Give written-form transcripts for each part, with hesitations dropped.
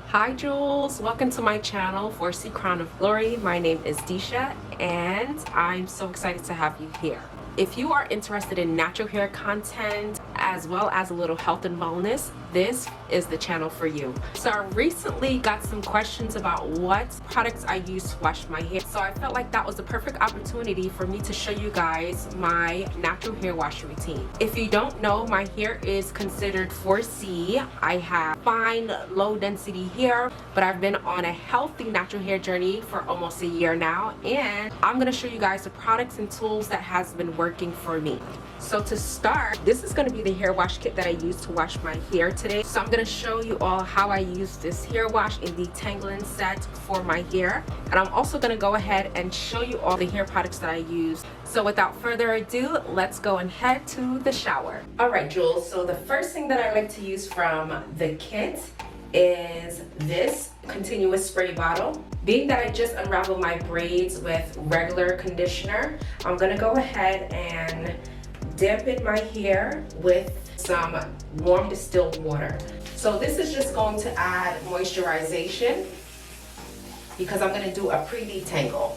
Hi Jules, welcome to my channel, 4C Crown of Glory. My name is Desha and I'm so excited to have you here. If you are interested in natural hair content as well as a little health and wellness, this is the channel for you. So I recently got some questions about what products I use to wash my hair. So I felt like that was the perfect opportunity for me to show you guys my natural hair wash routine. If you don't know, my hair is considered 4C. I have fine, low density hair, but I've been on a healthy natural hair journey for almost a year now. And I'm gonna show you guys the products and tools that has been working for me. So to start, this is going to be the hair wash kit that I use to wash my hair today. So I'm going to show you all how I use this hair wash and detangling set for my hair. And I'm also going to go ahead and show you all the hair products that I use. So without further ado, let's go and head to the shower. All right, Jules. So the first thing that I like to use from the kit is this continuous spray bottle. Being that I just unraveled my braids with regular conditioner, I'm gonna go ahead and dip in my hair with some warm distilled water. So this is just going to add moisturization because I'm gonna do a pre-detangle.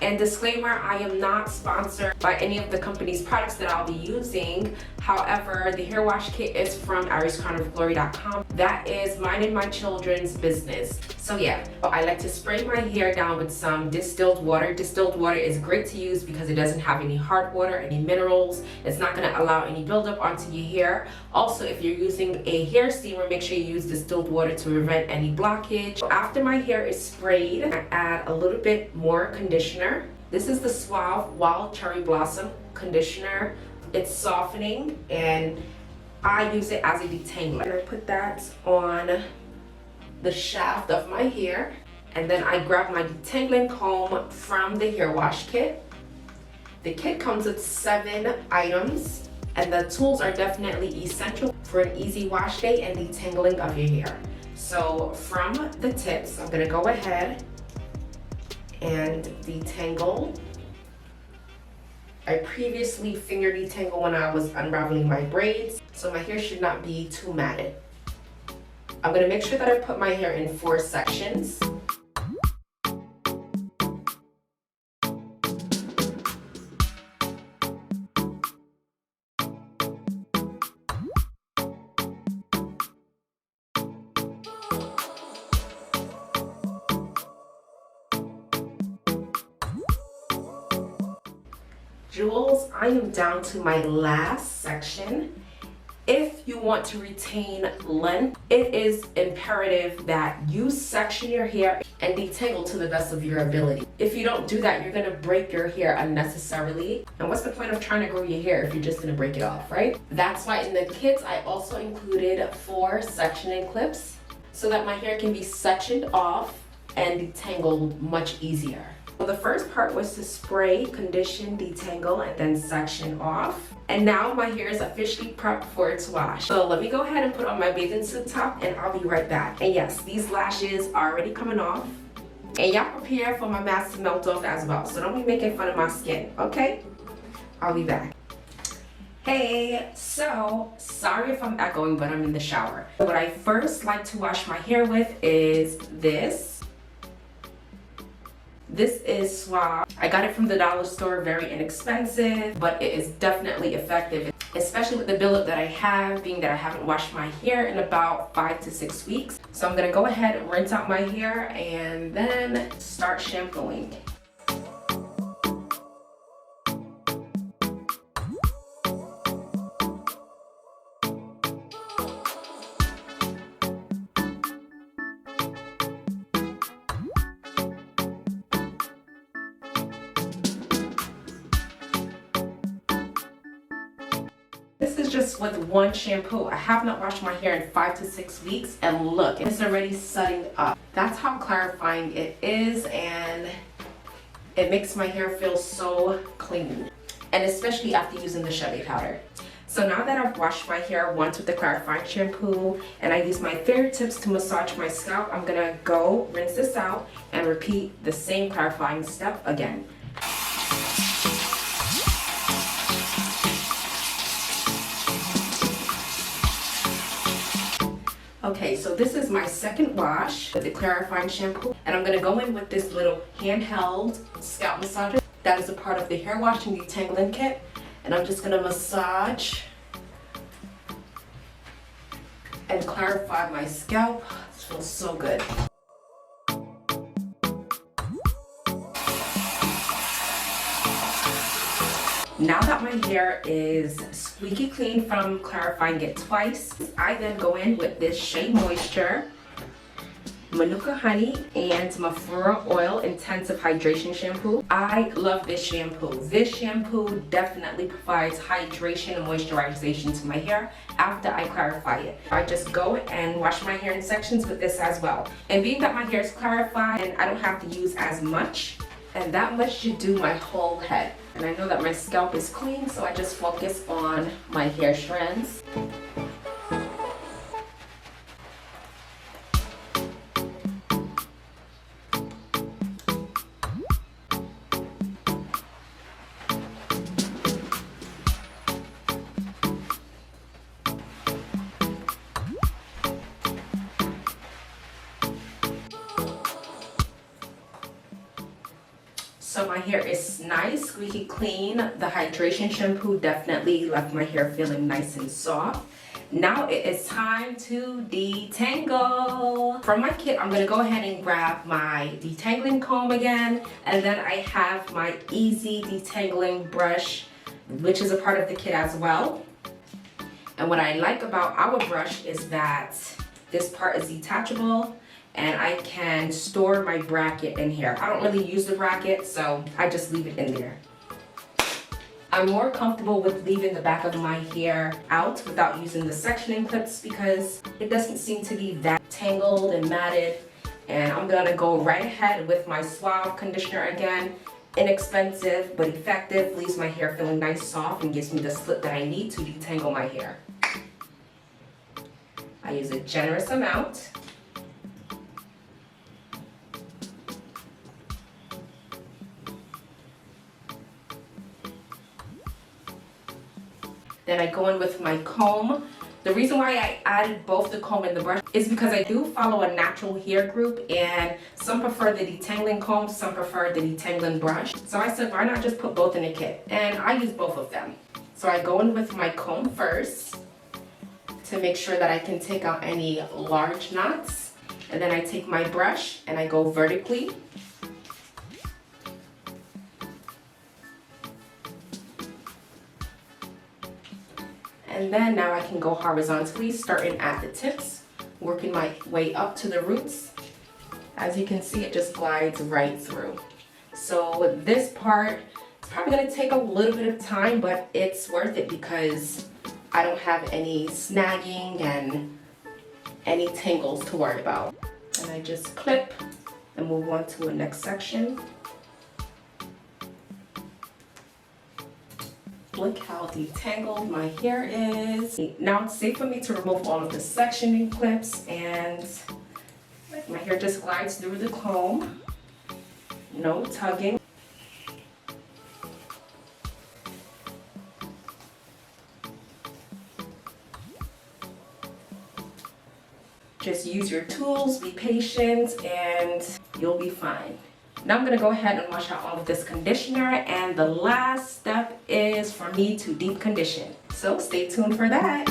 And disclaimer, I am not sponsored by any of the company's products that I'll be using. However, the hair wash kit is from ariscrownofglory.com. That is mine and my children's business. So yeah, I like to spray my hair down with some distilled water. Distilled water is great to use because it doesn't have any hard water, any minerals. It's not gonna allow any buildup onto your hair. Also, if you're using a hair steamer, make sure you use distilled water to prevent any blockage. After my hair is sprayed, I add a little bit more conditioner. This is the Suave Wild Cherry Blossom conditioner. It's softening and I use it as a detangler. And I put that on the shaft of my hair, and then I grab my detangling comb from the hair wash kit. The kit comes with 7 items, and the tools are definitely essential for an easy wash day and detangling of your hair. So from the tips, I'm gonna go ahead and detangle. I previously finger detangled when I was unraveling my braids, so my hair should not be too matted. I'm gonna make sure that I put my hair in 4 sections. Jules, I am down to my last section. If you want to retain length, it is imperative that you section your hair and detangle to the best of your ability. If you don't do that, you're gonna break your hair unnecessarily. And what's the point of trying to grow your hair if you're just gonna break it off, right? That's why in the kits, I also included 4 sectioning clips so that my hair can be sectioned off and detangled much easier. So the first part was to spray, condition, detangle, and then section off. And now my hair is officially prepped for its wash. So let me go ahead and put on my bathing suit top and I'll be right back. And yes, these lashes are already coming off. And y'all prepare for my mask to melt off as well. So don't be making fun of my skin, okay? I'll be back. Hey, so sorry if I'm echoing, but I'm in the shower. What I first like to wash my hair with is this. This is Suave. I got it from the dollar store, very inexpensive, but it is definitely effective, especially with the buildup that I have, being that I haven't washed my hair in about 5 to 6 weeks. So I'm gonna go ahead and rinse out my hair and then start shampooing. This is just with one shampoo. I have not washed my hair in 5 to 6 weeks, and look, it's already setting up. That's how clarifying it is, and it makes my hair feel so clean, and especially after using the Chevy powder. So now that I've washed my hair once with the clarifying shampoo and I use my fingertips to massage my scalp, I'm gonna go rinse this out and repeat the same clarifying step again. Okay, so this is my second wash with the clarifying shampoo, and I'm gonna go in with this little handheld scalp massager that is a part of the hair wash and detangling kit, and I'm just gonna massage and clarify my scalp. This feels so good. Now that my hair is squeaky clean from clarifying it twice, I then go in with this Shea Moisture, Manuka Honey, and Mafura Oil Intensive Hydration Shampoo. I love this shampoo. This shampoo definitely provides hydration and moisturization to my hair after I clarify it. I just go and wash my hair in sections with this as well. And being that my hair is clarified and I don't have to use as much, and that much should do my whole head. And I know that my scalp is clean, so I just focus on my hair strands. So my hair is nice, squeaky clean. The hydration shampoo definitely left my hair feeling nice and soft. Now it is time to detangle. From my kit, I'm gonna go ahead and grab my detangling comb again, and then I have my easy detangling brush, which is a part of the kit as well. And what I like about our brush is that this part is detachable, and I can store my bracket in here. I don't really use the bracket, so I just leave it in there. I'm more comfortable with leaving the back of my hair out without using the sectioning clips because it doesn't seem to be that tangled and matted. And I'm gonna go right ahead with my Suave conditioner again. Inexpensive but effective, leaves my hair feeling nice, soft, and gives me the slip that I need to detangle my hair. I use a generous amount. Then I go in with my comb. The reason why I added both the comb and the brush is because I do follow a natural hair group, and some prefer the detangling comb, some prefer the detangling brush. So I said, why not just put both in a kit? And I use both of them. So I go in with my comb first to make sure that I can take out any large knots. And then I take my brush and I go vertically. And then now I can go horizontally, starting at the tips, working my way up to the roots. As you can see, it just glides right through. So with this part, it's probably gonna take a little bit of time, but it's worth it because I don't have any snagging and any tangles to worry about. And I just clip and move on to the next section. Look how detangled my hair is. Now it's safe for me to remove all of the sectioning clips, and my hair just glides through the comb. No tugging. Just use your tools, be patient, and you'll be fine. Now I'm gonna go ahead and wash out all of this conditioner, and the last step is for me to deep condition. So stay tuned for that.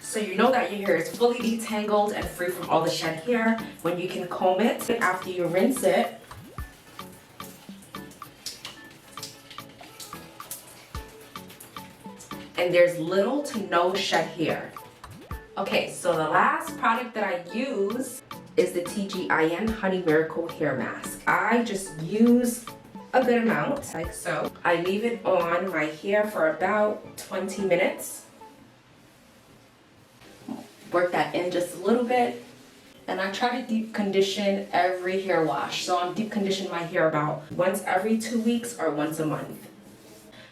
So you know that your hair is fully detangled and free from all the shed hair when you can comb it after you rinse it. And there's little to no shed hair. Okay, so the last product that I use is the TGIN Honey Miracle Hair Mask. I just use a good amount, like so. I leave it on my hair for about 20 minutes. Work that in just a little bit. And I try to deep condition every hair wash. So I'm deep conditioning my hair about once every 2 weeks or once a month.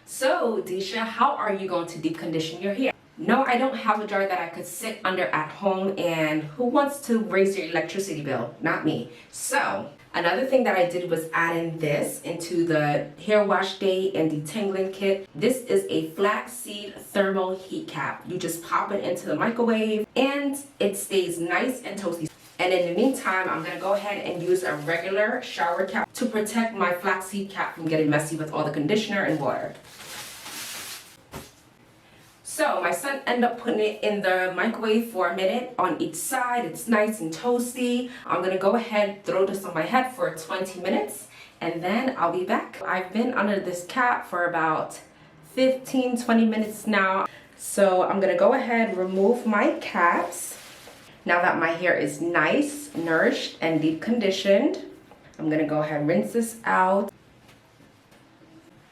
So, Desha, how are you going to deep condition your hair? No, I don't have a dryer that I could sit under at home, and who wants to raise your electricity bill? Not me. So another thing that I did was add in this into the hair wash day and detangling kit. This is a flaxseed thermal heat cap. You just pop it into the microwave and it stays nice and toasty. And in the meantime, I'm gonna go ahead and use a regular shower cap to protect my flaxseed cap from getting messy with all the conditioner and water. So my son ended up putting it in the microwave for a minute on each side. It's nice and toasty. I'm gonna go ahead, throw this on my head for 20 minutes, and then I'll be back. I've been under this cap for about 15-20 minutes now. So I'm gonna go ahead, remove my caps. Now that my hair is nice, nourished, and deep conditioned, I'm gonna go ahead and rinse this out.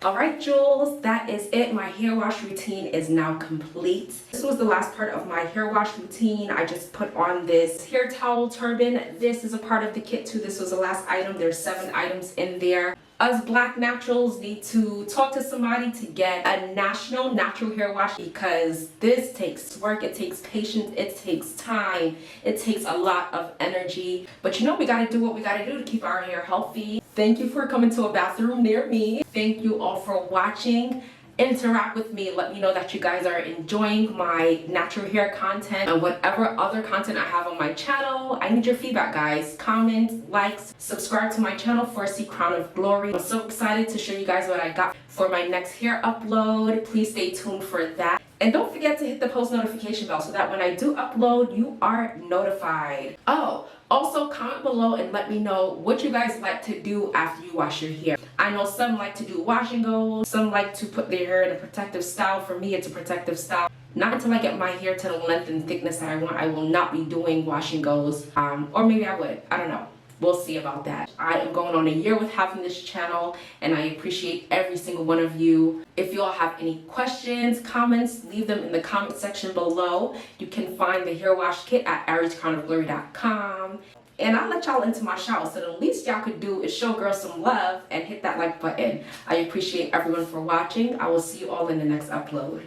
All right, Jules, that is it. My hair wash routine is now complete. This was the last part of my hair wash routine. I just put on this hair towel turban. This is a part of the kit too. This was the last item. There's 7 items in there. Us black naturals need to talk to somebody to get a national natural hair wash, because this takes work, it takes patience, it takes time, it takes a lot of energy. But you know, we gotta do what we gotta do to keep our hair healthy. Thank you for coming to a bathroom near me. Thank you all for watching. Interact with me. Let me know that you guys are enjoying my natural hair content and whatever other content I have on my channel. I need your feedback, guys. Comment, likes, subscribe to my channel for See Crown of Glory. I'm so excited to show you guys what I got for my next hair upload. Please stay tuned for that. And don't forget to hit the post notification bell so that when I do upload, you are notified. Oh, also comment below and let me know what you guys like to do after you wash your hair. I know some like to do wash and goes, some like to put their hair in a protective style. For me, it's a protective style. Not until I get my hair to the length and thickness that I want, I will not be doing wash and goes. Or maybe I would, I don't know. We'll see about that. I am going on a year with having this channel, and I appreciate every single one of you. If you all have any questions, comments, leave them in the comment section below. You can find the hair wash kit at ariescrownofglory.com. And I'll let y'all into my shower, so the least y'all could do is show girls some love and hit that like button. I appreciate everyone for watching. I will see you all in the next upload.